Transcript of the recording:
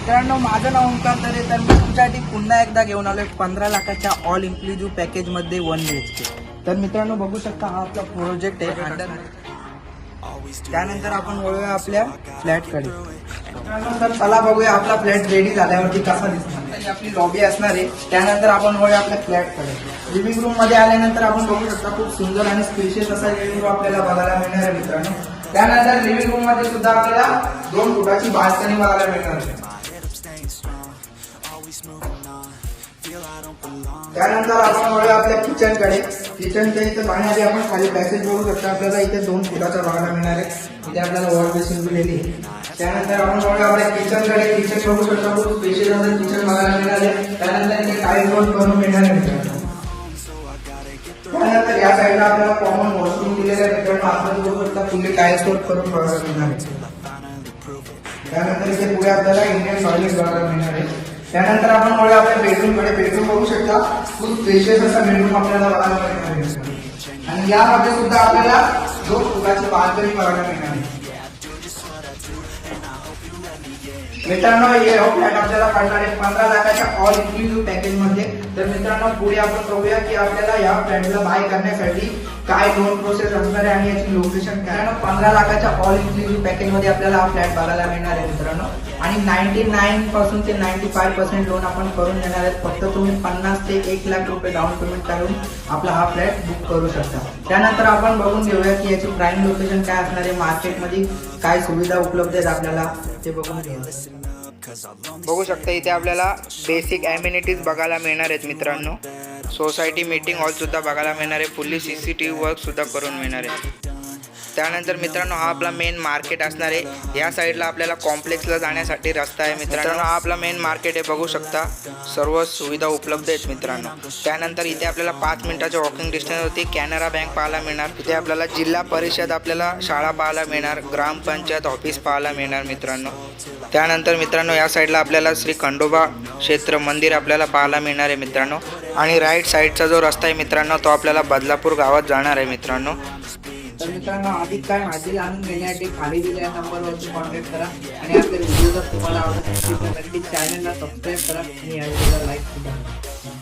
मित्रांनो, माझं नाव ओंकार तरे. तर मी तुमच्यासाठी पुन्हा एकदा घेऊन आलोय 15 लाखाच्या ऑल इन्क्लुझिव्ह पॅकेजमध्ये 1 BHK. तर मित्रांनो, बघू शकता हा आपला प्रोजेक्ट आहे. त्यानंतर आपण वळूया आपल्या फ्लॅटकडे. मित्रांनो, तर चला बघूया आपला फ्लॅट रेडी झाल्यावरती कसा दिसणार. ही आपली लॉबी असणार आहे. त्यानंतर आपण वळूया आपल्या फ्लॅटकडे. लिव्हिंग रूम मध्ये आल्यानंतर आपण बघू शकता खूप सुंदर आणि स्पेशियस असा लिव्हिंग रूम आपल्याला बघायला मिळणार आहे मित्रांनो. त्यानंतर लिव्हिंग रूम मध्ये सुद्धा आपल्याला 2 फुटाची बाल्कनी बघायला मिळणार आहे. त्यानंतर आपण वळूया आपल्या किचनकडे. किचनच्या इथे पाहण्याआधी आपण खाली पॅसेज बघू शकता. आपल्याला इथे 2 फुटाचा बघायला मिळणार आहे. इथे आपल्याला वॉल बेसिन दिलेली आहे. त्यानंतर आपण वळूया आपल्या किचनकडे. किचन बघू शकता खूप स्पेशल असं किचन बघायला मिळणार आहे. त्यानंतर इथे टाईल्स वर्क करून मिळणार आहे. त्यानंतर या साईडला आपल्याला कॉमन वॉशरूम दिलेलं आहे मित्रांनो. आपण बघू शकता फुल्ली टाईल्स वर्क करून बघायला मिळणार आहे. त्यानंतर इथे पुढे आपल्याला इंडियन टॉयलेट बघायला मिळणार आहे. त्यानंतर आपण वळूया आपल्या बेडरूमकडे. बेडरूम बघू शकता खूप स्पेशियस असा बेडरूम आपल्याला बघायला मिळणार आहे. आणि यामध्ये सुद्धा आपल्याला 2 फुटाची बाल्कनी बघायला मिळणार आहे. मित्रांनो, हे फ्लॅट आपल्याला पडणार आहे 15 लाखाच्या ऑल इन्क्लुझिव्ह पॅकेज मध्ये. तर मित्रांनो, पुढे आपण बघूया की आपल्याला या फ्लॅटला बाय करण्यासाठी काय लोन प्रोसेस असणार आहे आणि याची लोकेशन काय. 15 लाखाच्या ऑल इन्क्लुझिव्ह पॅकेज मध्ये आपल्याला हा फ्लॅट बघायला मिळणार आहे मित्रांनो. आणि 99 पासून ते 95% लोन आपण करून देणार आहेत. फक्त तुम्ही 50 ते 1 लाख रुपये डाऊन पेमेंट करून आपला हा फ्लॅट बुक करू शकता. त्यानंतर आपण बघून घेऊया की याची प्राइम लोकेशन काय असणार आहे, मार्केटमध्ये काय सुविधा उपलब्ध आहेत आपल्याला ते बघून घेऊया. बघू शकता इथे आपल्याला बेसिक ॲम्युनिटीज बघायला मिळणार आहेत मित्रांनो. सोसायटी मीटिंग हॉल सुद्धा बघायला मिळणार आहे. फुल्ली CCTV वर्क सुद्धा करून मिळणार आहे. त्यानंतर मित्रांनो, हा आपला मेन मार्केट असणार आहे. या साईडला आपल्याला कॉम्प्लेक्सला जाण्यासाठी रस्ता आहे मित्रांनो. हा आपला मेन मार्केट आहे. बघू शकता सर्व सुविधा उपलब्ध आहेत मित्रांनो. त्यानंतर इथे आपल्याला 5 मिनिटाच्या वॉकिंग डिस्टन्सवरती कॅनरा बँक पाहायला मिळणार. इथे आपल्याला जिल्हा परिषद आपल्याला शाळा पाहायला मिळणार, ग्रामपंचायत ऑफिस पाहायला मिळणार मित्रांनो. त्यानंतर मित्रांनो, या साईडला आपल्याला श्री खंडोबा क्षेत्र मंदिर आपल्याला पाहायला मिळणार आहे मित्रांनो. आणि राईट साईडचा जो रस्ता आहे मित्रांनो, तो आपल्याला बदलापूर गावात जाणार आहे मित्रांनो. तर मित्रांनो, अधिक काय माहिती जाणून घेण्यासाठी खाली दिलेल्या नंबरवरती कॉन्टॅक्ट करा. आणि आपले व्हिडिओ जर तुम्हाला आवडत असतील तर नक्की चॅनलला सबस्क्राईब करा आणि या व्हिडिओला लाईक सुद्धा करा.